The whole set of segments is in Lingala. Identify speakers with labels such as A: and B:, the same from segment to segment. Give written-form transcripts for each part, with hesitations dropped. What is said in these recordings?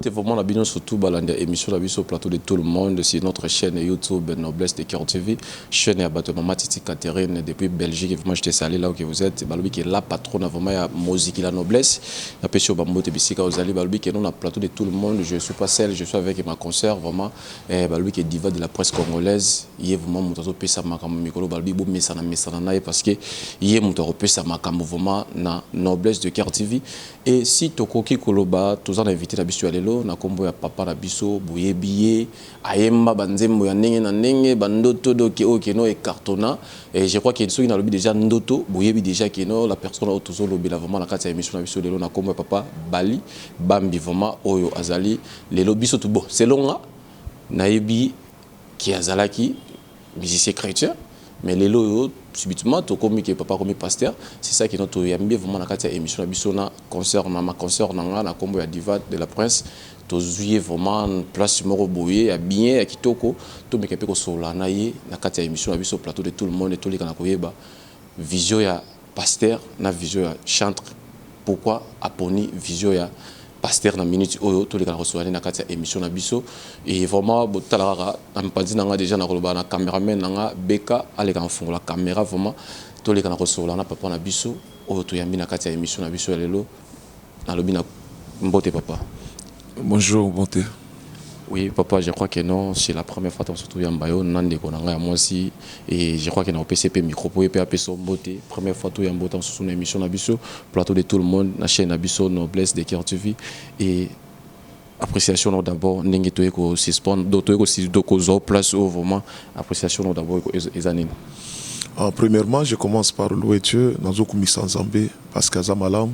A: Mbote vraiment la bino surtout balanda émission la biso plateau de tout le monde sur notre chaîne YouTube Noblesse de Cœur TV, chaîne à bateau Maman Titi Catherine depuis Belgique. Vraiment je te salue là où que vous êtes. Balubi qui est la patronne vraiment ya musique la noblesse. La pêche au Bambote bisika aux ali balubi qui est non la plateau de tout le monde. Je suis pas seul, je suis avec ma consoeur vraiment. Balubi qui est diva de la presse congolaise. Il est vraiment mutato pesa makam mikolo balubi bo mesana na parce que il est mutato pesa makam mouvement na Noblesse de Cœur TV. Et si tokoki koloba tous en invité la biso alelo na kombo ya papa na biso boyebiye ayemba banzembo ya ndenge na ndenge bandoto doki okeno e cartona et je crois qu'il y a déjà ndoto boyebi déjà keno la personne autozo lobela vraiment la kati ya émission na biso lelo na kombo ya papa Bali Bambi vraiment oyo azali lelo biso tout bon selonga nayebi ki azalaki musicien chrétien mais lelo subitement to comme que papa comme pasteur c'est ça qui notre yambi vraiment na kati ya émission na biso na concert na ma concert na kombo ya diva de la prince to zuye vraiment place moko boye ya bien ya kitoko to meke pe ko sola na ye na kati ya émission na biso plateau de tout le monde et tout les kana koyeba vision ya pasteur na vision ya chantre pourquoi aponi vision ya pasteur na minute oyo to les kana recevoir na kati ya émission na biso et vraiment botalara ampadi nanga déjà na koloba na cameraman nanga beka ale kana fongola caméra vraiment to les kana recevoir na papa na biso oyo to yambi na kati ya émission na biso lelo na lobi na mbote papa.
B: Bonjour Bonté.
A: Oui papa, je crois que non, c'est la première fois que je suis en Nande Konanga moi aussi et je crois que dans PCP micro pour PAP son beauté première fois que je suis sur une émission Nabiso plateau de tout le monde la chaîne Nabiso Noblesse de Cœur TV et appréciation d'abord n'engue to eko suspend d'autres aussi d'oko place au vraiment appréciation d'abord ezanine.
B: Premièrement, je commence par louer Dieu dans Zokumisa Nzambe parce que Zamalam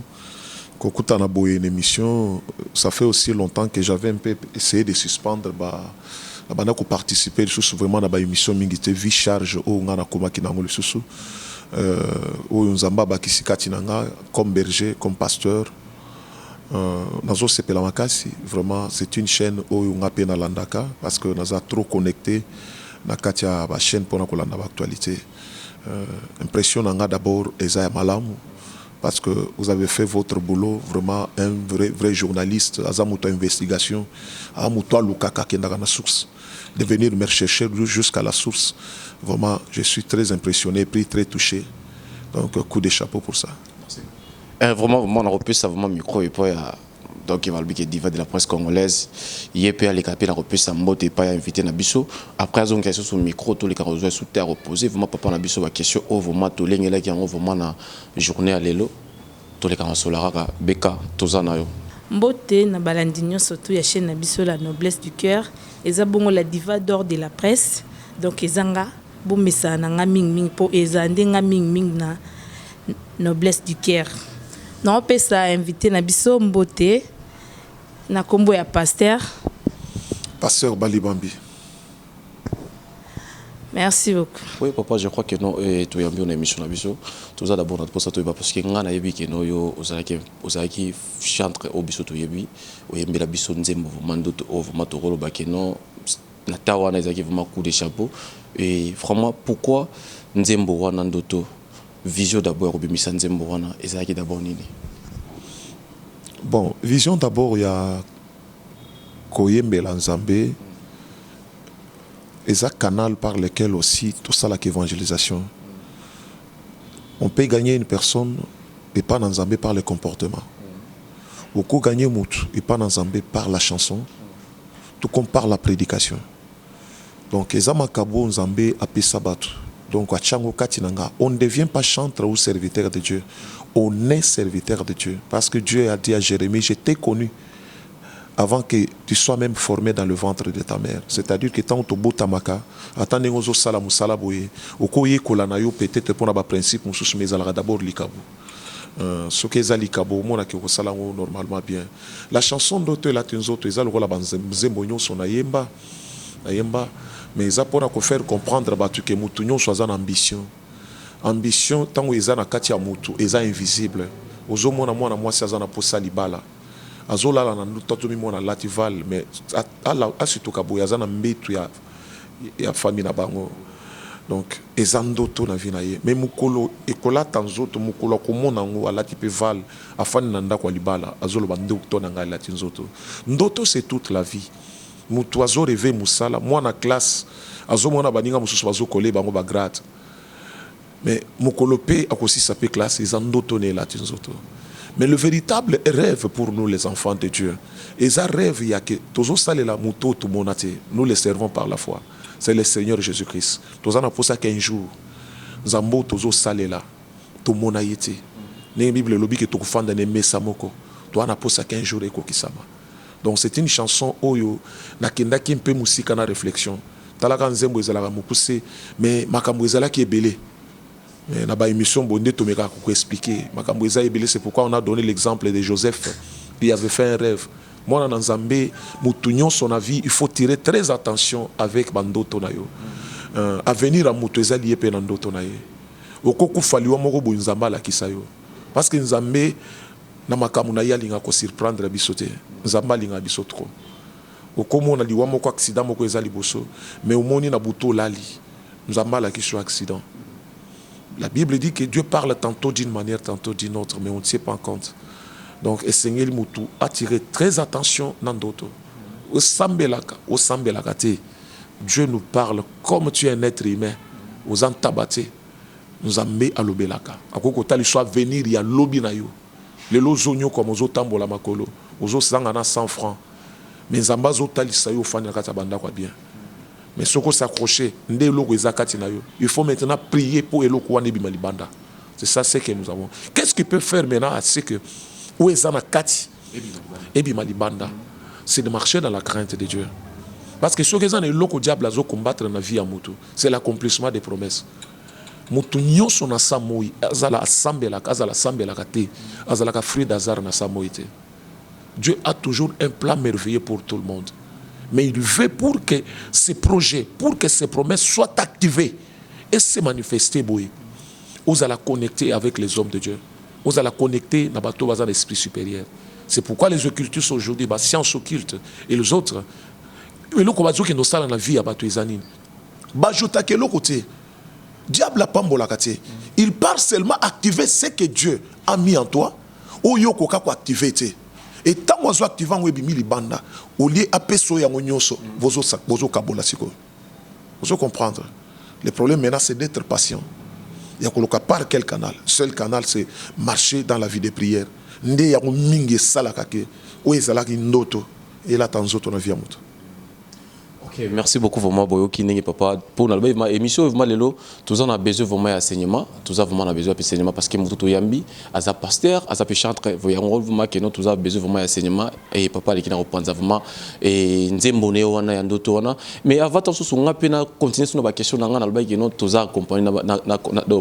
B: Kokuta na boye une émission, ça fait aussi longtemps que j'avais un peu essayé de suspendre la bande qui participer vraiment dans l'émission mingite vie charge au ngana koma kinango le susu au nzamba ba kisikati nanga comme berger comme pasteur nazo sepela makasi vraiment c'est une chaîne au ngape na landaka parce que naza trop connecté na katia ba chaîne pour na kolanda ba actualité impression nanga d'abord eza malamu parce que vous avez fait votre boulot, vraiment un vrai journaliste, Azamuto investigation, Azamuto Lukaka qui est dans la source, de venir me chercher jusqu'à la source. Vraiment, je suis très impressionné, puis très touché. Donc, coup de chapeau pour ça.
A: Merci. Vraiment, on a repris ça vraiment micro et puis donc il va le diva de la presse congolaise. Il est les capés la repris ça mot et pas invité na biso. Après ils ont question sur micro tous les carreaux sous terre opposé vraiment papa na biso la question au vraiment tous les là qui ont vraiment na journée à l'élo tous les carreaux solara beka tozana yo.
C: Mbote na balandinyo surtout ya chaîne na biso la noblesse du cœur eza bongo la diva d'or de la presse donc ezanga bomesa na nga ming po ezande nga ming na noblesse du cœur. Non pesa invité na biso Mbote na kombo ya pasteur
B: Bali Bambi.
C: Merci beaucoup.
A: Oui papa, je crois que non tu as bien émission na biso tout ça d'abord notre poste parce que ngana yebi que no yo ozaki chantre au biso to yebi o yembi la biso nzembo mando to over matoro ba que non na tawana ezaki vraiment coup de chapeau et vraiment pourquoi nzembo wana ndoto vision d'abord au bimisa nzembo wana ezaki d'abord nini.
B: Bon, vision d'abord, il y a Koyembe Lanzambe, et un canal par lequel aussi tout ça l'évangélisation. On peut gagner une personne et pas Nzambe par le comportement. On peut gagner Moutou et pas Nzambe par la chanson, tout comme par la prédication. Donc, Ezamakabo Nzambe a Sabatu. Donc, on ne devient pas chanteur ou serviteur de Dieu. On est serviteur de Dieu. Parce que Dieu a dit à Jérémie, je t'ai connu avant que tu sois même formé dans le ventre de ta mère. C'est-à-dire que tant que tu tamaka, attendez que salamu salaboye, au koye kolanayo peut-être pour un principe, on se met d'abord l'ikabo. Ce qui est l'ikabo, on a que salamu normalement bien. La chanson d'autres là, tu autres, ils ont le banzemboyon son ayemba, mais ça pour faire comprendre que mutunyon soit en ambition. Ambition tant que na katia mutu eza invisible ozo mona moi si azana posa libala azola la na tatu mi mona latival mais ala asito kabo azana mbetu ya famille na bango Donc eza ndoto na vie na ye mais mukolo ekola tanzoto mukolo komona ngo alati pe val afani na ndako libala azolo bandoto na ngai lati nzoto ndoto c'est toute la vie mutu azo rêver musala moi na classe azomona baninga mususu bazo coller bango ba grade mais mukolo pe akosisa pe classe eza ndoto ne lati nzoto mais le véritable rêve pour nous les enfants de Dieu eza rêve ya que tozo salela muto tout monate nous les servons par la foi. C'est le Seigneur Jésus-Christ. Tous en a pour ça qu'un jour, Zambo tozo salela, to monayete. Ne Bible lobi que to fanda ne mesamoko. Toi en a pour ça qu'un jour eko kisama. Donc c'est une chanson oyo na kenda ki mpe musika na réflexion. Talaka nzembo ezalaka mukuse mais makambo ezala ki ebele. Mais na ba émission bonde to meka ko expliquer. Makambo ezala ebele c'est pourquoi on a donné l'exemple de Joseph qui avait fait un rêve. Moi, dans Zambé, Moutounion, son avis, il faut tirer très attention avec Bandoto Nayo. À venir à Moutoueza lié pe Nandoto Naye. Au koku faliwa moko bo Nzamba la kisayo. Parce que Nzambé, na makamuna ya linga ko surprendre bisote. Nzamba linga bisotro. Au komo na liwa moko accident moko ezali boso. Mais au moni na buto lali. Nzamba la kisho accident. La Bible dit que Dieu parle tantôt d'une manière, tantôt d'une autre, mais on ne tient pas en compte. Donc, et Seigneur Moutou attirer très attention dans d'autres. Au Sambelaka, Dieu nous parle comme tu es un être humain. Aux antabaté, nous amé à l'obelaka. À quoi que soit venir, il y a l'obi na yo. Les lozonyo comme aux autres la makolo, aux autres zangana 100 francs. Mais zamba zotali sayo fani kata banda quoi bien. Mais ce qu'on s'accrocher, ndé loko ezakati na yo. Il faut maintenant prier pour eloko wane bimalibanda. C'est ça ce que nous avons. Qu'est-ce qu'il peut faire maintenant? C'est que où est Kati et Bimalibanda, c'est de marcher dans la crainte de Dieu. Parce que ce que les locaux diable à combattre dans la vie à Moutou, c'est l'accomplissement des promesses. Moutou nyon son a samoui, azala sambela, azala sambela kate, azala ka fruit d'azar na samoïté. Dieu a toujours un plan merveilleux pour tout le monde. Mais il veut pour que ces projets, pour que ces promesses soient activées et se manifester, vous allez connecter avec les hommes de Dieu. Vous allez connecter dans l'esprit supérieur. C'est pourquoi les occultistes aujourd'hui, les sciences occultes et les autres, qui nous dans la vie à Batoizanine, diable a pambola kate. Il part seulement activer ce que Dieu a mis en toi, ou yoko kako activer. Et tant que vous activez un webi milibanda, au lieu de peso ya ngonyoso, vous kabola siko. Vous comprendre. Le problème maintenant c'est d'être patient. Il y a par quel canal? Seul canal, c'est marcher dans la vie de prière. Nde ya mingi salakake, ou ezalaki ndoto, et là tanzoto na vie amuto.
A: Ok, merci beaucoup vraiment Boyo Kinenge papa pour notre émission vraiment lelo tous on a besoin vraiment d'enseignement, tous on a besoin d'enseignement parce que mutu yambi as un pasteur, as un chanteur, voyons vraiment que nous tous on a besoin vraiment d'enseignement et papa les qui na reprendre vraiment et nzembone wana ya ndoto wana mais avant tout ce on a peine continuer sur nos questions nanga na baiki nous tous accompagner na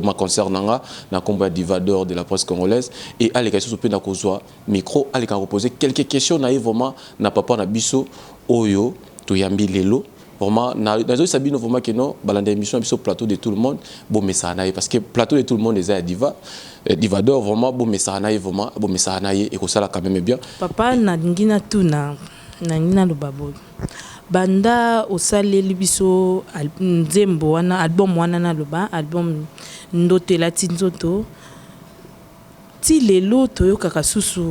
A: ma concert nanga na combat divadeur de la presse congolaise et à les questions sur peine kozwa micro à les reposer quelques questions na vraiment na papa na biso oyo Toyambi lelo vraiment na sabino vraiment que non balanda émission biso plateau de tout le monde bon message parce que plateau de tout le monde les a divadeur vraiment bon message vraiment bon message et que ça là quand même bien
C: papa na ngina tuna na ngina lo babo banda osaleli biso nzembo wana album wana na loba album ndoto la tinzoto ti lelo toyoka kasusu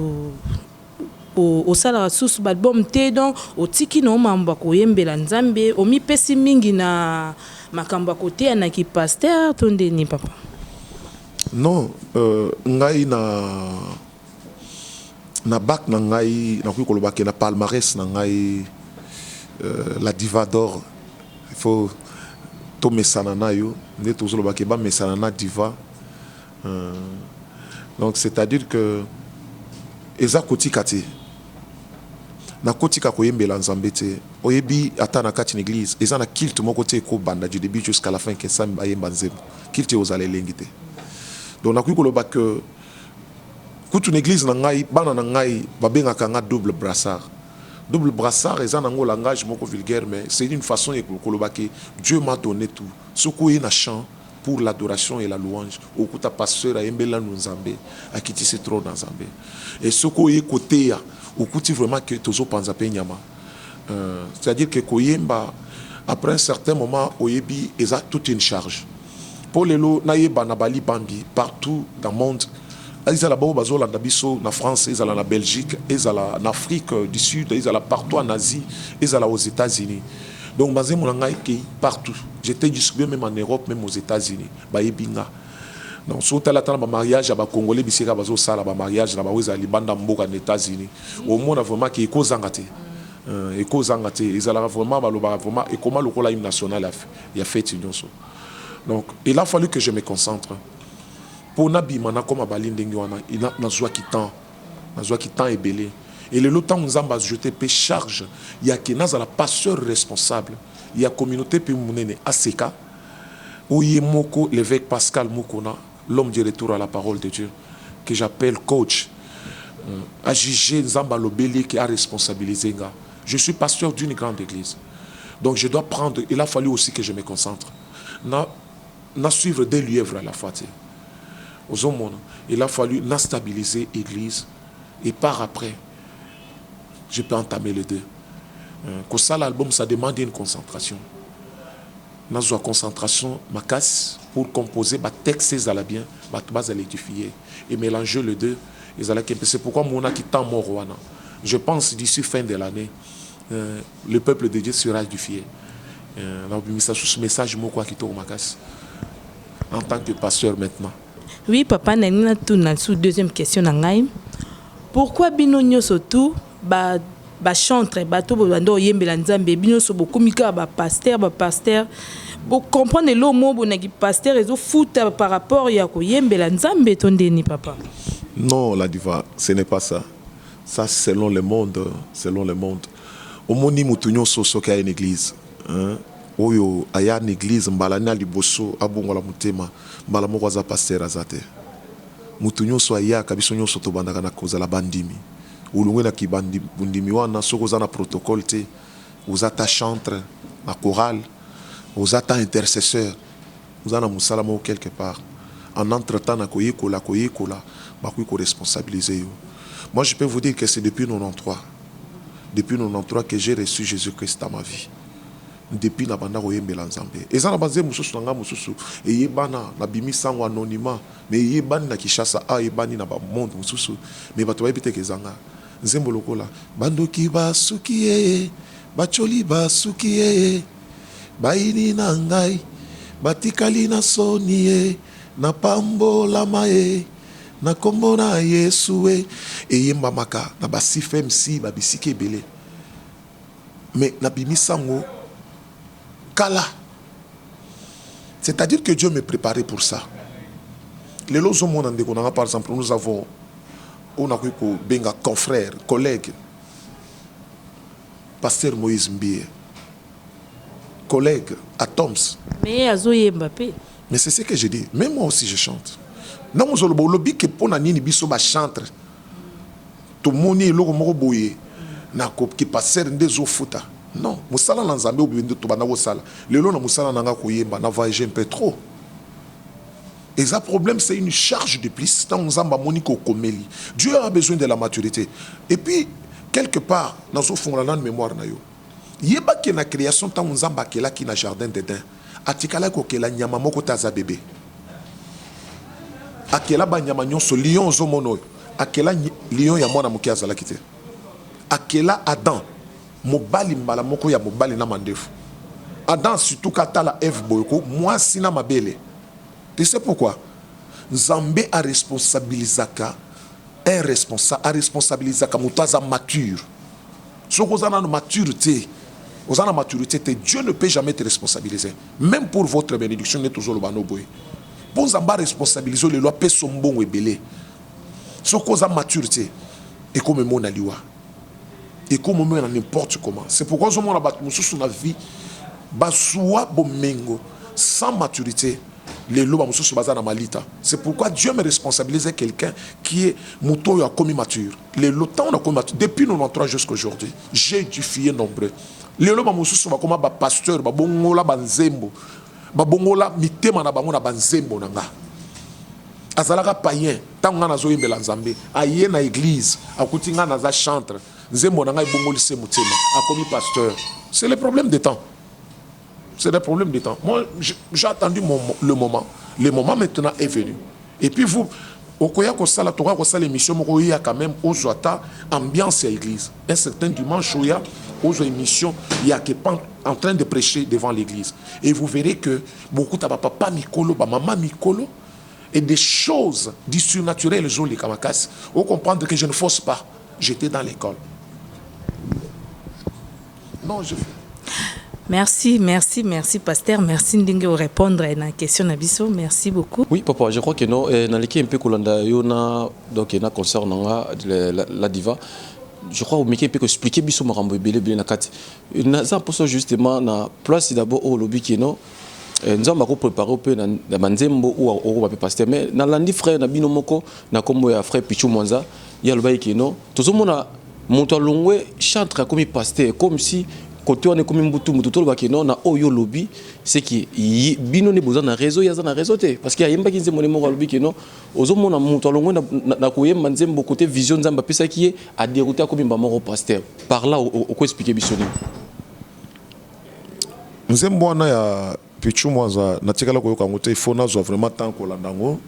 C: au sala sous album te donc au tiki no mamba ko yembela nzambe o mi pesi mingi na makamba côté na ki pasteur tonde ni papa
B: non ngai na bac na ngai na ku koloba ke na palmarès na ngai la diva d'or il faut to mesana na yo ne to zoloba ke ba mesana na diva donc c'est-à-dire que eza kotikati na kotika koyembela nzambe te oyebi ata na kati l'église eza na culte moko te ko banda du début jusqu'à la fin que samba bayemba nzembo culte ozala elengi te donc nakuyi koloba que kutu na église na ngai bana na ngai babengaka nga double brassard eza nango langage moko vulgaire mais c'est une façon de koloba que Dieu m'a donné tout sokoyi na chant pour l'adoration et la louange okuta pasteur ayembela nzambe akitisi trop dans nzambe et sokoyi côté okuti vraiment que tozo panza pe nyama c'est-à-dire que koyemba après un certain moment oyebi ils a toute une charge pour les lots na yeba na bali bambi partout dans le monde. Ils allaient en France, ils allaient en Belgique, ils allaient en Afrique du Sud, ils allaient partout en Asie, ils allaient aux États-Unis. Donc, basé mon partout. J'étais distribué même en Europe, même aux États-Unis. Baïbinga. Donc, surtout là, dans le mariage, les Congolais, ils allaient au mariage, ils allaient aux États-Unis. Au monde, vraiment, qui est cause angate. Ils allaient vraiment, et comment le rôle national a fait. Donc, il a fallu que je me concentre. Pour nabi mana comme abalindengi wana ina nazwa kitan et belé et le temps nous amba jeter pe charge il y a que naza la pasteur responsable il y a communauté pe munene ACK où y moko l'évêque Pascal Mukona l'homme du retour à la parole de Dieu que j'appelle coach a jugé nzamba lobeli qui a responsabilisé nga. Je suis pasteur d'une grande église donc je dois prendre, il a fallu aussi que je me concentre na suivre des lièvres à la fois. Aux hommes, il a fallu stabiliser l'église et par après, je peux entamer les deux. Quand ça, l'album, ça demande une concentration. Nous avons une concentration, ma casse, pour composer, ma texte, ça bien, ma base, elle édifier. Et mélanger les deux, c'est pourquoi mon qui tend mon roi. Je pense d'ici fin de l'année, le peuple de Dieu sera édifié. Ce message, moi, quoi, qui tourne ma casse, en tant que pasteur maintenant.
C: Oui, papa, Nanina, tout na sous deuxième question nangaim. Pourquoi bino nyoso tout ba chantre ba to bando yembela nzambe bino so beaucoup mika ba pasteur bo comprendre le mot bonaki pasteur ezo foot par rapport ya ko yembela nzambe tondeni papa.
B: Non, la diva, ce n'est pas ça. Ça selon le monde, Au moni mutunyo so ka une église, hein? Oyo aya une église mbalani liboso abongola mutema mbala moko za pasteur azate mutu nyonso aya kabiso nyonso to bandaka na koza la bandimi ulungwe na kibandi bundimi wana soko za na protocole te uzata chantre na chorale uzata intercesseur uzana musala mo quelque part en entretemps na koyekola ba ko responsabiliser yo. Moi je peux vous dire que c'est depuis 93 que j'ai reçu Jésus-Christ dans ma vie. Depuis na banda koyembela nzambe eza na banze mususu nanga mususu eyebana na bimisango anonymat mais eyebani na Kishasa eyebani na ba monde mususu mais bato bayebite kezanga nzembo lokola bandoki basuki ye bacholi basuki ye baini na ngai batikali na soni ye na pambola mae na kombo na Yesu eyemba maka na basifem si babisiki ebele mais na bimisango Kala. C'est-à-dire que Dieu me préparait pour ça. Les lots par exemple, nous avons benga confrère, collègue, pasteur Moïse Mbie, collègue à Toms.
C: Mais
B: c'est ce que je dis. Même moi aussi je chante. Non, je lobby que pour nani biso ba chantre. Tout le monde est boye. Na qui passer des eaux futa. Non, musala na nzambe obinde to bana wosala. Lelo na musala nanga koyemba na voyager un peu trop. Et ça problème c'est une charge de plus tant nzamba moniko komeli. Dieu a besoin de la maturité. Et puis quelque part dans son fond la mémoire na yo. Yeba ki na création tant nzamba kela ki na jardin d'Éden. Atikala ko kela nyama moko taza bébé. Akela ba nyama nyonso lion zo mono. Akela lion ya mwana moki azala kite. Akela Adam mobali mbala moko ya mobali na mandefu. Adam surtout katala Eve boyoko moi sina mabele. Tu sais pourquoi? Nzambe a responsabilisaka un responsable a responsabilisaka mutaza mature. So kozana na maturité. Ozana maturité, Dieu ne peut jamais te responsabiliser. Même pour votre bénédiction ne toujours le bano boy. Pour Nzamba responsabiliser les lois pe sombon ebele. So kozana maturité et comme mon aliwa. Et comme on n'importe comment. C'est pourquoi je m'en abatte sur la vie. Basua bomengo sans maturité. Les lois sur bazar malita. C'est pourquoi Dieu me responsabilise quelqu'un qui est mouton a commis mature. Les lots on a commis mature depuis 93 jusqu'à aujourd'hui. J'ai édifié nombreux. Les lois sur va comme pasteur, ba bongola banzembo. Ba bongola mitema na bango na banzembo nanga. Azalaka païen, tant on a zoé Nzambe, aïe na église, akuti nga na za chantre. Nzembo na ngai bongoli se mutema, a commis pasteur. C'est le problème des temps. C'est des problèmes de temps. Moi, j'ai attendu le moment. Le moment maintenant est venu. Et puis vous, au Koya Kosala, Torah Kosala, l'émission, il y a quand même aux Zoata, ambiance à l'église. Un certain dimanche, il y a aux émissions, il y a quelqu'un en train de prêcher devant l'église. Et vous verrez que beaucoup de papa Mikolo, maman Mikolo, et des choses du surnaturel, les Kamakas. Vous comprenez que je ne force pas. J'étais dans l'école. Non, je fais.
C: Merci, merci, merci, pasteur. Merci de répondre à la question Nabiso. Merci beaucoup.
A: Oui, papa, je crois que non. Dans l'équipe un peu Kolanda, donc il y a concernant la diva. Je crois que Mickey peut expliquer biso marambo belé belé na kati. Na ça pour ça justement na place d'abord au lobby qui non. Nous avons préparé un peu na manzembo ou au pasteur mais na landi frère na bino moko na kombo ya frère Pichu Mwanza ya lobai qui non. Tout le monde monto longwe chantre comme pasteur comme si côté on est comme mbutu mutu to ba kino na oyo lobby c'est qui bino ne besoin na réseau ya na réseau te parce qu'il y a yemba kinze mone mo lobby kino ozo mona mutu longwe na koyemba nzembo côté vision nzamba pesa qui a dérouté comme mba moko pasteur par là au ko expliquer bisoni
B: nzembo na ya Pichu Mwanza na tikala ko yoka ngote il faut na zo vraiment tant ko landango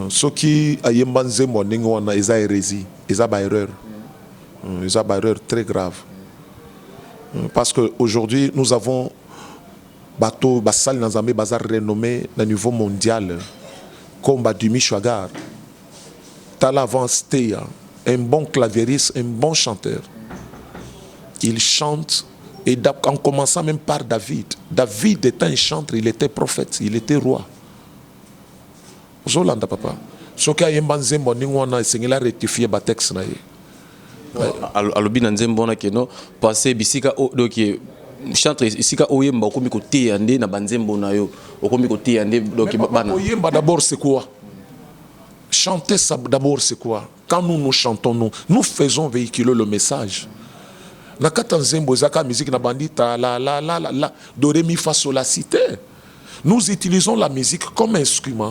B: soki ayemba nzembo ndenge wana eza hérésie eza ba erreur très grave. Parce qu'aujourd'hui, nous avons bateau, Bassal Nazamé, Bazar renommé au niveau mondial, comme Badumi Chouagar, Talavan Stea, un bon claviériste, un bon chanteur. Il chante, et en commençant même par David. David était un chanteur, il était prophète, il était roi. Zolanda papa. Ce qui a été c'est qu'il a rectifié le texte.
A: alobi na nzembo na keno passé bisika donc chantre isika oyemba okomi ko teyande na banzembo na yo okomi ko teyande donc bana
B: oyemba d'abord c'est quoi? Chanter ça d'abord c'est quoi? Quand nous chantons nous faisons véhiculer le message. Na kata nzembo zaka musique na bandita la do ré mi fa sol la cité. Nous utilisons la musique comme instrument.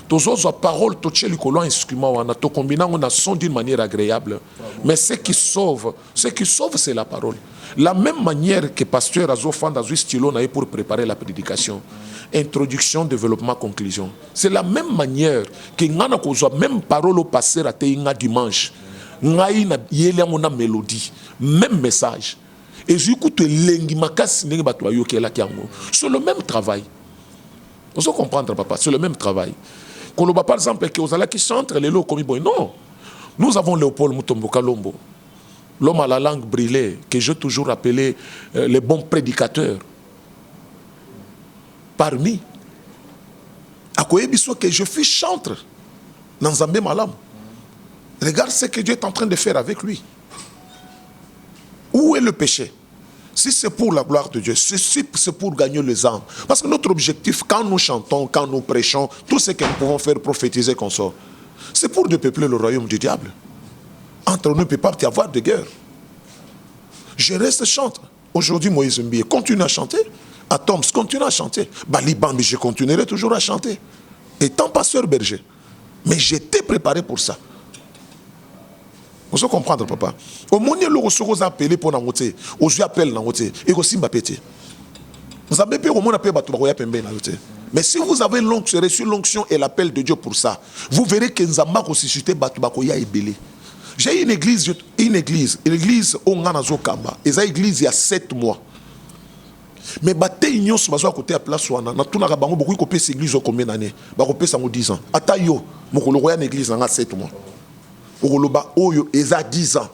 B: Tous autres paroles, tous les instruments, on a tout combiné, on a son d'une manière agréable. Mais ce qui sauve, c'est la parole. La même manière que pasteur Azofan dans un stylo pour préparer la prédication. Introduction, développement, conclusion. C'est la même manière que nous avons même parole au pasteur à dimanche. Nous avons une mélodie, même message. Et j'écoute l'engimakas c'est le même travail. Vous allez comprendre, papa, c'est le même travail. Par exemple, que vous allez qui chantent les lots comme bon. Non. Nous avons Léopold Mutombo Kalombo, l'homme à la langue brûlée, que j'ai toujours appelé les bons prédicateurs. Parmi, à quoi que je fus chantre dans Zambé Malam. Regarde ce que Dieu est en train de faire avec lui. Où est le péché? Si c'est pour la gloire de Dieu, si c'est pour gagner les âmes. Parce que notre objectif, quand nous chantons, quand nous prêchons, tout ce que nous pouvons faire prophétiser qu'on sort, c'est pour dépeupler le royaume du diable. Entre nous, il ne peut pas y avoir de guerre. Je reste chantre. Aujourd'hui, Moïse Mbié continue à chanter. Atoms continue à chanter. Bali Bambi, je continuerai toujours à chanter. Étant pasteur berger. Mais j'étais préparé pour ça. Vous allez comprendre, papa. Au moment où vous appelez pour n'angoter, vous appelez n'angoter, et aussi m'appelez. Vous avez peur au monde appelé Batubaroya Pembe n'angoter. Mais si vous avez reçu l'onction et l'appel de Dieu pour ça, vous verrez que nous avons ressuscité Batubakoya et Belé. J'ai une église au Nganazo Kamba. Et cette église il y a 7 mois. Mais bate union sur ma côté à place wana na tuna ka bango beaucoup copier cette église combien d'années? Ba copier ça 10 ans. Ata yo mokolo roya na église na 7 mois. Oloba oyo eza 10 ans.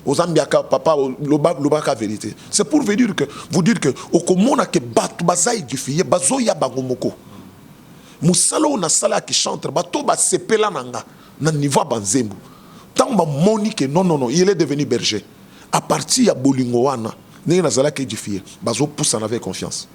B: Ozambiaka papa loba ka vérité. C'est pour vous dire que okomona ke batu bazai edifié bazoya bango moko. Musalo na sala qui chante bato ba sepela nanga na niveau banzembu. Tant ba moni que non, il est devenu berger. À partir ya bolingo wana n'est na sala qui édifié. Bazo pousse en avec confiance.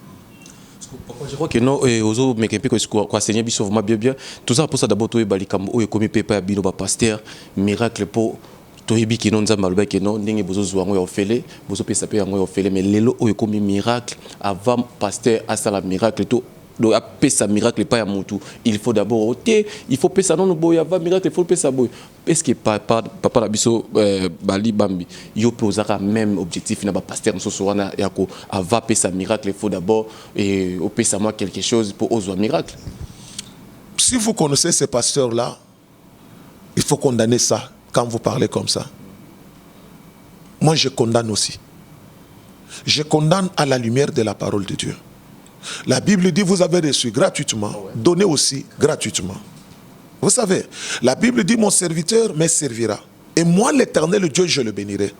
A: Je crois que non ozo mekempe ko enseigner biso vraiment bien tout ça pour ça d'abord to balikambo o komi pepa bino ba pasteur miracle pour to yebi ki non nzamba loba ki non ndenge bozo zwa ngo ofele bozo pesa pe ngo ofele mais lelo o komi miracle avant pasteur à ça la miracle to donc appeler ça miracle pas ya mutu, il faut d'abord ôter, il faut payer ça non boya va miracle, il faut payer ça boy. Est-ce que papa la biso bali bambi yo posera même objectif na ba pasteur msosoana yako ava payer ça miracle, il faut d'abord et au payer ça moi quelque chose pour oser miracle.
B: Si vous connaissez ces pasteurs là, il faut condamner ça quand vous parlez comme ça. Moi je condamne aussi. Je condamne à la lumière de la parole de Dieu. La Bible dit, vous avez reçu gratuitement, donnez aussi gratuitement. Vous savez, la Bible dit, mon serviteur me servira. Et moi, l'Éternel Dieu, je le bénirai.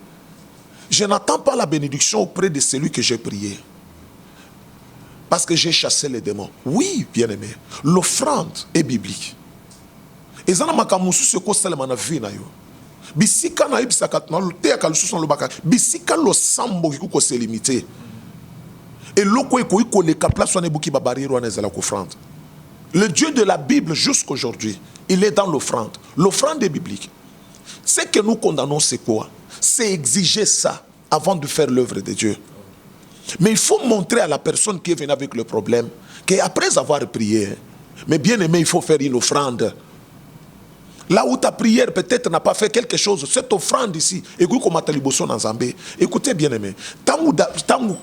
B: Je n'attends pas la bénédiction auprès de celui que j'ai prié. Parce que j'ai chassé les démons. Oui, bien-aimé, l'offrande est biblique. Et ça n'a pas ce qu'on s'est dit. Bisika na ibisaka na te ka lususu lobaka bisika lo sambo ki se limité et loko iko le ka place on ebuki babariro na ezala offrande. Le Dieu de la Bible jusqu'aujourd'hui, il est dans l'offrande. L'offrande est biblique. Ce que nous condamnons c'est quoi? C'est exiger ça avant de faire l'œuvre de Dieu. Mais il faut montrer à la personne qui est venue avec le problème qu'après avoir prié, mais bien aimé, il faut faire une offrande. Là où ta prière peut-être n'a pas fait quelque chose, cette offrande ici, écoutez bien aimé, tant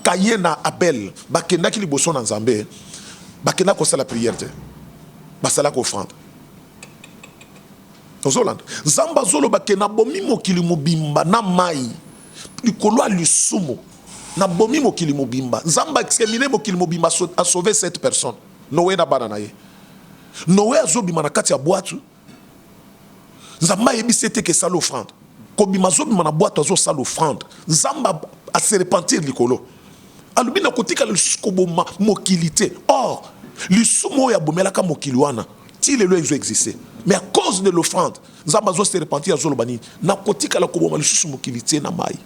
B: Kayena Abel, bakena ki liboso na Nzambe, bakena ko la prière te, basala ko offrande. Ozolanda, Nzamba zolo bakena bomi mokili mobimba na mai, likolo lisumo, na bomi mokili mobimba. Nzamba exterminer mokili mobimba a sauvé cette personne. Noé na banana ye. Noé azobima na kati ya boîte. Nzamba ebisete ke sala offrande. Kobima zobima na boîte azo sala offrande. Nzamba a se repentir likolo. Alubina kotika le skoboma mokilité. Or, lisumo ya bomelaka mokili wana, ti le ezo exister. Mais à cause de l'offrande, Nzamba zo se repentir azo lobani, na kotika la koboma lisusu mokilité na mai.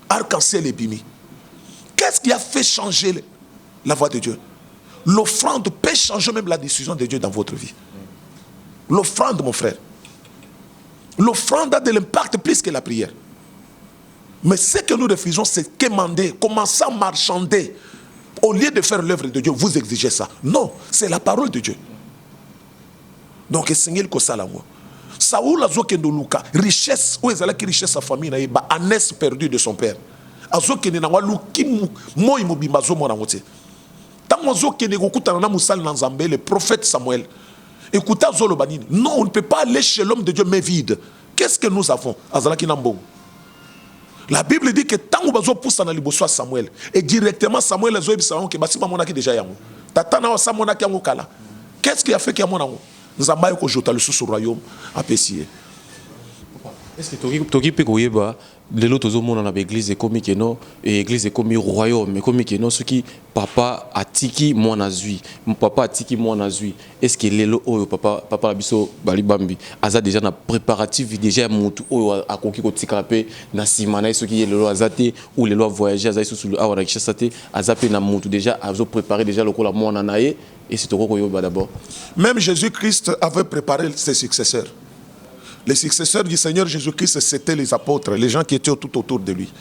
B: Arc-en-ciel et bimi. Qu'est-ce qui a fait changer la voix de Dieu? L'offrande peut changer même la décision de Dieu dans votre vie. L'offrande, mon frère. L'offrande a de l'impact plus que la prière. Mais ce que nous refusons, c'est quémander, commencer à marchander. Au lieu de faire l'œuvre de Dieu, vous exigez ça. Non, c'est la parole de Dieu. Donc, Seigneur, que ça là, Saoul a zokendo luka richesse ou ezala ki richesse sa famille na yeba ânesse perdu de son père. Azokende na waluki moi mobimba zo mona ngote. Tango zokende kokutana na musali na Nzambe le prophète Samuel. Écoutez zolo banini. Non, on ne peut pas aller chez l'homme de Dieu mais vide. Qu'est-ce que nous avons? Azala ki nambo. La Bible dit que tango bazo poussa na liboso Samuel et directement Samuel azo ebisa on ke basima mona ki déjà yango. Tatana wa samona ki yango kala. Qu'est-ce qui a fait qu'il y a mon amour? Nous avons que le royaume à Pessier.
A: Est-ce que Toki Pekoyeba, les autres hommes dans l'église est comme non, et l'église est comme royaume, mais comme non, ce qui papa a tiki mon azui, mon papa a tiki mon azui. Est-ce que les lots papa la biso balibambi, aza déjà na préparatif déjà moutou a conquis au tikrapé na simana ce qui est le loi azate ou les lois voyager aza sous le awa na kishasate azapé na moutou déjà azo préparé déjà le kola mon anaye. Et c'est d'abord.
B: Même Jésus-Christ avait préparé ses successeurs. Les successeurs du Seigneur Jésus-Christ, c'était les apôtres, les gens qui étaient tout autour de lui.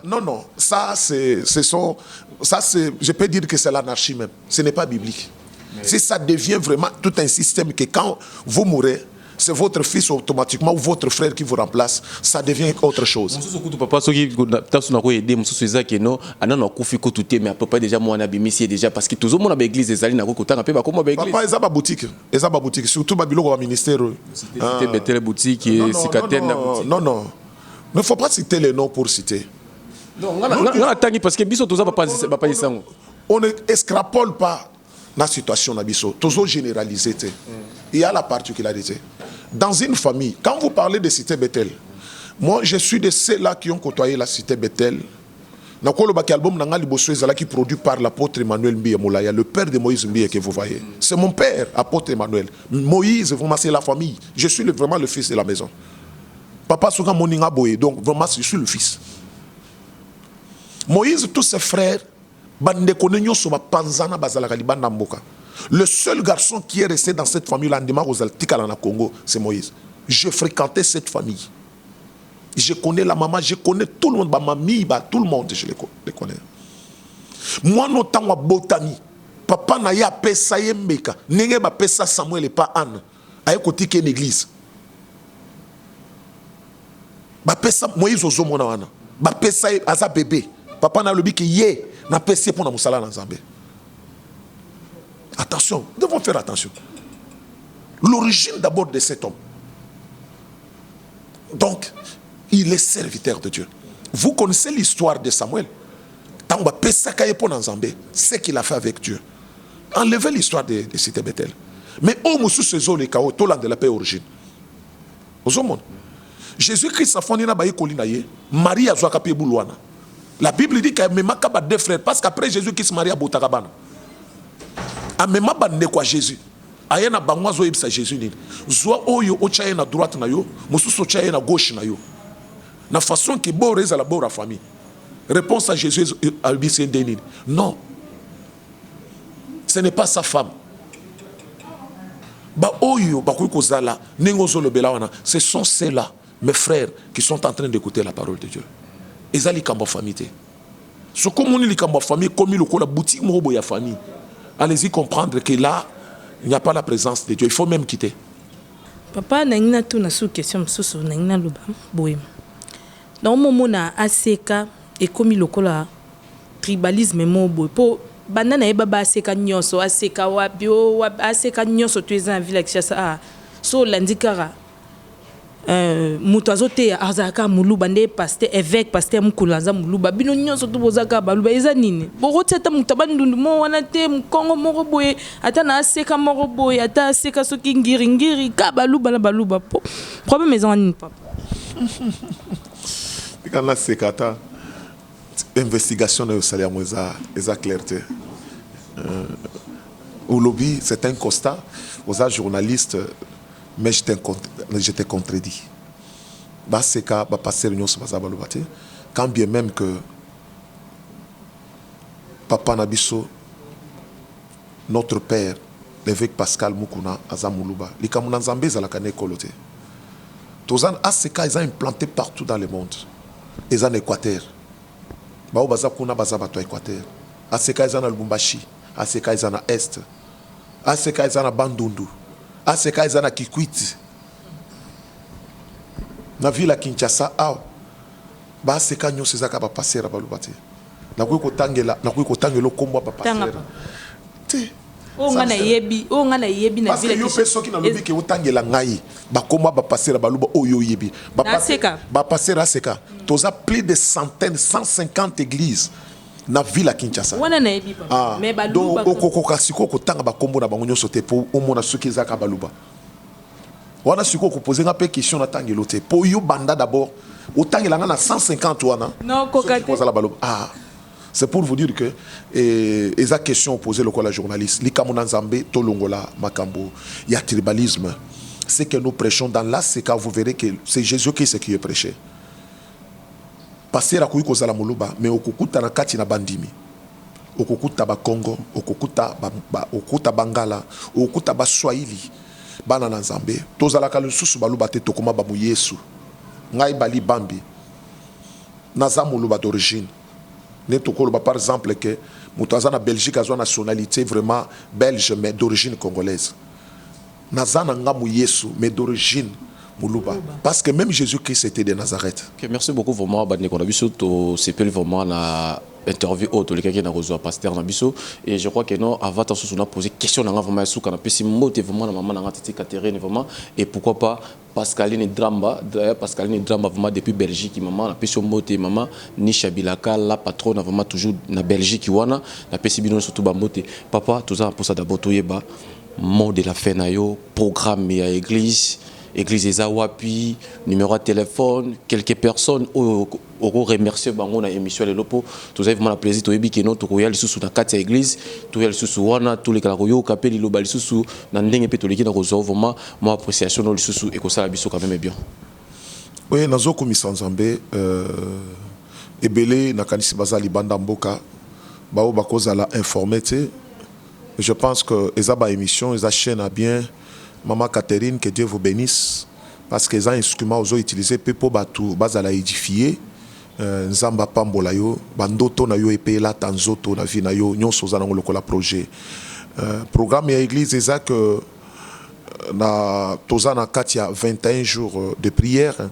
B: Non, non, ça je peux dire que c'est l'anarchie même. Ce n'est pas biblique. Si ça devient vraiment tout un système que quand vous mourrez, c'est votre fils automatiquement ou votre frère qui vous remplace, ça devient autre chose.
A: Parce que tout le monde a l'église des alliés
B: papa, ils ont boutique, ils ont boutique, surtout Babylone au ministère. Non, non, il ne faut pas citer les noms pour citer. On n'extrapole pas la situation d'Abisso, toujours généralisé. Il y a la particularité. Dans une famille, quand vous parlez de cité Bethel, moi je suis de ceux-là qui ont côtoyé la cité Bethel. Qui produit par l'apôtre Emmanuel Mbiya Moulaya, le père de Moïse Mbiya que vous voyez. C'est mon père, apôtre Emmanuel. Moïse, vraiment c'est la famille. Je suis vraiment le fils de la maison. Papa Souga Moninga Boye, donc vraiment je suis le fils. Moïse, tous ses frères, le seul garçon qui est resté dans cette famille, Congo, c'est Moïse. Je fréquentais cette famille. Je connais la maman, je connais tout le monde, ma mamie, tout le monde, je les connais. Moi, non, tant wa botani. Papa na ya pesa yembeka. Nenge ba pesa Samuel et pas Anne. Aye koti ke l'église. Ba pesa Moïse ozo mona wana. Ba pesa aza bébé. Papa na lobi ki ye na pesa pour na musala na Nzambe. Attention, nous devons faire attention. L'origine d'abord de cet homme. Donc, il est serviteur de Dieu. Vous connaissez l'histoire de Samuel. Ce qu'il a fait avec Dieu. Enlevez l'histoire de Cité Bethel. Mais au Moussou Sezo le Kao, tout de la paix origine. Jésus-Christ a fondé na baye kolina ye, Marie a zoaka pe boulouana. La Bible dit qu'il y a même deux frères parce qu'après Jésus-Christ Marie a botakabana. A même pas ne quoi Jésus. Aya na bangwa zo ibsa Jésus ni. Zo oyo ochaye na droite na yo, Moussou chaye na gauche na yo. Na façon que bo reza la bo la famille. Réponse à Jésus à Bisséndénine. Non. Ce n'est pas sa femme. Ba oyo ba kuiko zala ningo zo lobela wana, ce sont ceux-là, mes frères, qui sont en train d'écouter la parole de Dieu. Ezali kamba famille. Ce comme on dit kamba famille comme le la boutique mo ya famille. Allez-y comprendre que là il n'y a pas la présence de Dieu. Il faut même quitter.
C: Papa na tout na sous question sous na luba boy. Dans moment na aseka et comme lokola tribalisme mo boy po banana e baba aseka nyonso aseka wabio aseka nyonso tu en village ça so landikara mutu azoteya azalaka muluba nde pasteur évêque pasteur mukulanza muluba bino nyonso to bozaka baluba eza nini bokoteta mutu bandundu mo wana te mukongo moko boye ata na aseka moko boye ata aseka soki ngiri ka baluba na baluba po problème eza nini papa
B: quand la sekata investigation de salaire eza clarté au lobby c'est un constat aux journalistes. Mais je t'ai contredit. Quand bien même que Papa Nabiso, notre père, l'évêque Pascal Mukuna, Azamuluba, les Kamunanzambé, Zalakane Kolote. Tozan Aseka, ils ont implanté partout dans le monde. Ils ont en Équateur. Bao Bazakuna Bazabato Équateur. Aseka, ils ont en Lubumbashi. Aseka, ils ont en Est. Aseka, ils ont en Bandundu. Aseka izana Kikwiti na villa Kinshasa ba aseka nyonso ezaka ba passer baluba te na ko tangela kombo ba passer te
C: o ngana yebi na villa
B: Kinshasa parce que yo qui na lobi ke otangela ngai ba kombo ba passer baluba oyo yebi ba passer aseka toza plus de centaines 150 églises na villa Kinshasa
C: wana na yebi papa mais baluba
B: donc okoko siko ko tanga ba kombo na bango nyonso te po omona soki ezaka baluba wana siko ko poser nga pe question na tangelo te po yo banda d'abord otangela nga na 150 wana
C: non kokate
B: poser la baluba c'est pour vous dire que eza question posée le quoi la journaliste likamona nzambe tolongola makambo ya tribalisme c'est que nous prêchons dans la c'est quand vous verrez que c'est Jésus qui est prêché. Passer à Kouiko Zalamuluba, mais au Kukuta na kati na bandimi. Au Kukuta ba Congo, au Kukuta Bangala, au Kukuta ba Swahili, banana Nzambe. Tozalaka le susu baluba te tokoma ba mu Yesu. Ngai bali Bambi. Nazamuluba d'origine. Ne tokoloba par exemple que mutazana Belgique a une nationalité vraiment belge mais d'origine congolaise. Nazana ngamu Yesu mais d'origine Moulouba. Parce que même Jésus-Christ était de Nazareth.
A: Okay, merci beaucoup vraiment. On a vu surtout CPL vraiment la interview autre les quelqu'un a reçu pasteur Nabiso et je crois que non avant tant on a posé question dans vraiment sous qu'on a pu si moté vraiment la maman dans tête Catherine vraiment et pourquoi pas Pascaline Dramba d'ailleurs Pascaline Dramba vraiment depuis Belgique maman la question moté maman ni Chabilaka la patronne vraiment toujours na Belgique wana la pesibino surtout ba moté papa tout ça pour ça d'abord toyeba mot de la fin na yo programme à église Ezawapi, numéro de téléphone, quelques personnes au remercier bango na émission le lopo. Tout ça vraiment la plaisir to yebi no to koyali susu na kati ya église, to yali susu wana tous les kala koyo kapeli lo bali susu na ndenge pe to leki na kozo vraiment mon appréciation no susu et ko sala biso quand même bien.
B: Oui, nazo komisa Nzambe ebele na kanisi bazali banda mboka bao bakozala informé. Je pense que ezaba émission, eza chaîne a bien Maman Catherine, que Dieu vous bénisse, parce que les instruments qu'ils ont utilisés pour édifier nzamba pambola yo bandoto na yo epela tanzoto na vie na yo nyonso za nango lokola projet programme ya église eza que na toza na kati ya 21 jours de prière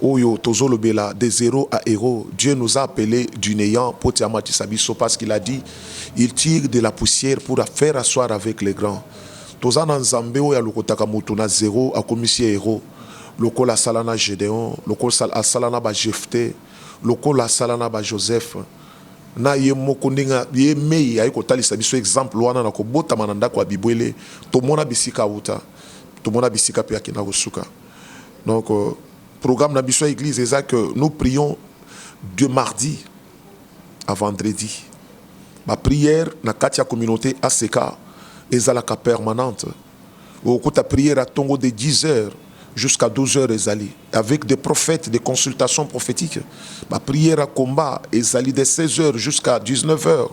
B: oyo tozolobela de zéro à héros. Dieu nous a appelés du néant pour tiamati sabiso parce qu'il a dit il tire de la poussière pour faire asseoir avec les grands. Toza na nzambe oyo alokotaka moto na zéro akomisi héros. Lokola salana Gédéon, lokola salana ba Jephté, lokola salana ba Joseph. Na ye moko ndinga ye mei ay kotalisa biso exemple wana na kobota mananda kwa bibwele tomona bisika uta tomona bisika pe akina kosuka. Donc programme na biso église est que nous prions de mardi à vendredi. Ma prière na katia communauté ACK ezalaka permanente. Au ta prière à tongo de 10h jusqu'à 12h ezali avec des prophètes, des consultations prophétiques. Ma prière à combat ezali de 16h jusqu'à 19h.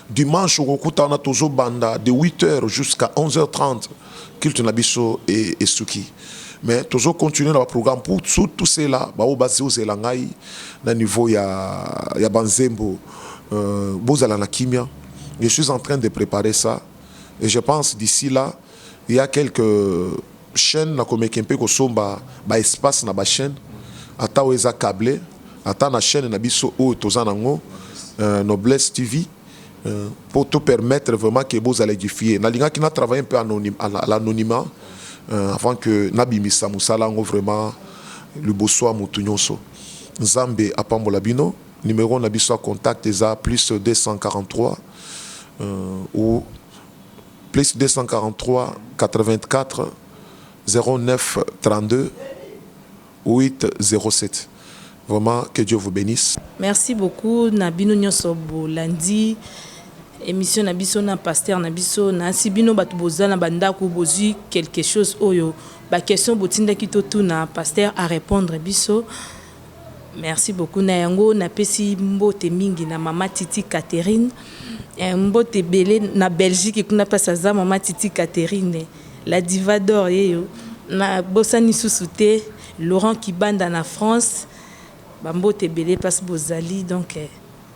B: Dimanche au kuta na tozo banda de 8h jusqu'à 11h30 culte na biso et suki. Mais toujours continuer dans le programme pour tout cela ba obasi ozelangai na niveau ya banzembo bozala na kimia. Je suis en train de préparer ça et je pense d'ici là il y a quelques chaînes na komekempe ko somba ba espace na ba chaîne ata weza câblé ata na chaîne na biso o tozanango Noblesse TV pour te permettre vraiment que vous allez édifier. Na linga qui na travaillé un peu à l'anonymat avant que nabimisa musalango vraiment le bosso mutunyonso. Nzambe apambola bino numéro na biso contact eza plus 243 ou plus 243 84 09 32 807. Vraiment que Dieu vous bénisse.
C: Merci beaucoup Nabino Nyonso lundi émission na biso na pasteur na biso na sibino batu bozana bandako bozi quelque chose oyo ba question botinda kitotu na pasteur à répondre biso. Merci beaucoup na yango na pesi mbote mingi na mama Titi Catherine mbote belé na Belgique kuna pasa za mama Titi Catherine la diva d'or yeyo na bosani susute Laurent Kibanda na France bambote belé passe bozali donc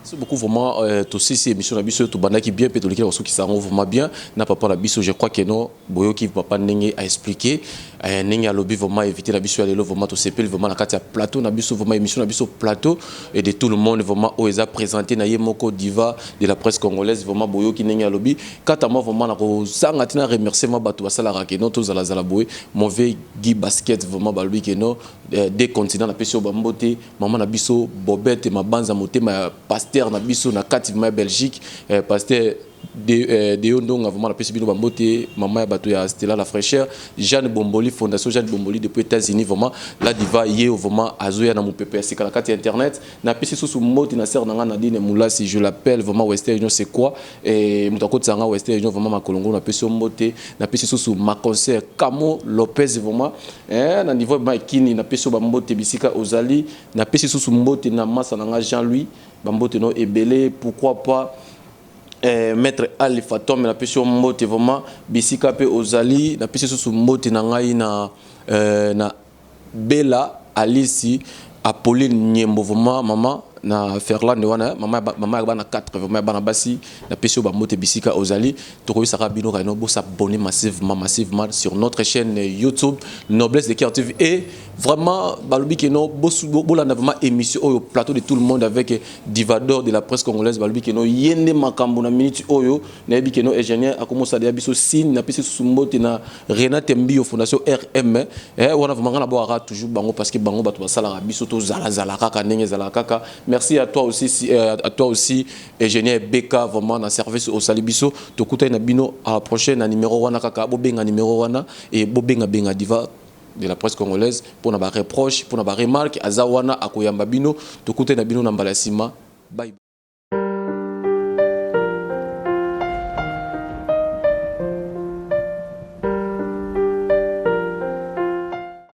A: c'est beaucoup vraiment aussi ces émissions na biso to banda qui bien pétolique aussi qui s'arront vraiment bien na papa la biso je crois que non boyo qui papa ndenge a expliqué ndenge a lobby vraiment éviter la biso aller vraiment to sepel vraiment na kati ya plateau na biso vraiment émission na biso plateau et de tout le monde vraiment oza présenté na yemoko diva de la presse congolaise vraiment boyo qui ndenge a lobby kata moi vraiment na ko sanga tina remerciement bato basala rakeno to zala zala boye mauvais Guy Basket vraiment ba lui que non des continents na peso bambote maman na biso Bobette mabanza motema pasteur na biso na kati ma Belgique pasteur de Yondonga vraiment la pesi bino bambote maman ya bato ya Stella la fraîcheur Jeanne Bomboli fondation Jeanne Bomboli depuis États-Unis vraiment la diva yé vraiment azoya na mon pépé c'est la carte internet na pesi sous moti na sœur nanga Nadine Moulasi je l'appelle vraiment Western Union c'est quoi et mutako tsanga Western Union vraiment ma kolongo na pesi mbote na pesi sous ma concert Camo Lopez vraiment na niveau ba kini na pesi bambote bisika ozali na pesi sous mbote na massa nanga Jean-Louis bambote no ebelé pourquoi pas maître Ali Fatom na pesi mbote vraiment bisika pe ozali na pesi sous mbote na ngai na Bella Alice Apolline Nyembo vraiment maman na Ferland wana mama bana 4 vraiment bana basi na pesi mbote bisika ozali to ko saka bino kaino bo s'abonner massivement sur notre chaîne YouTube Noblesse de Cœur TV et vraiment balubi que no bo la vraiment émission au plateau de tout le monde avec divador de la presse congolaise balubi que no yende makambo na minute oyo na bi que no ingénieur a commencé à biso signe na pesi sumbote na Renate Mbio fondation RM wana vraiment na bo ara toujours bango parce que bango bato basala biso to zala kaka ndenge zala kaka. Merci à toi aussi ingénieur Beka vraiment na service au Salibiso to kuta na bino à la prochaine numéro wana kaka bobenga numéro wana et bobenga benga diva de la presse congolaise pour na ba reproche pour na ba remarque azawana akoyamba bino to kuta na bino na mbalasima bye.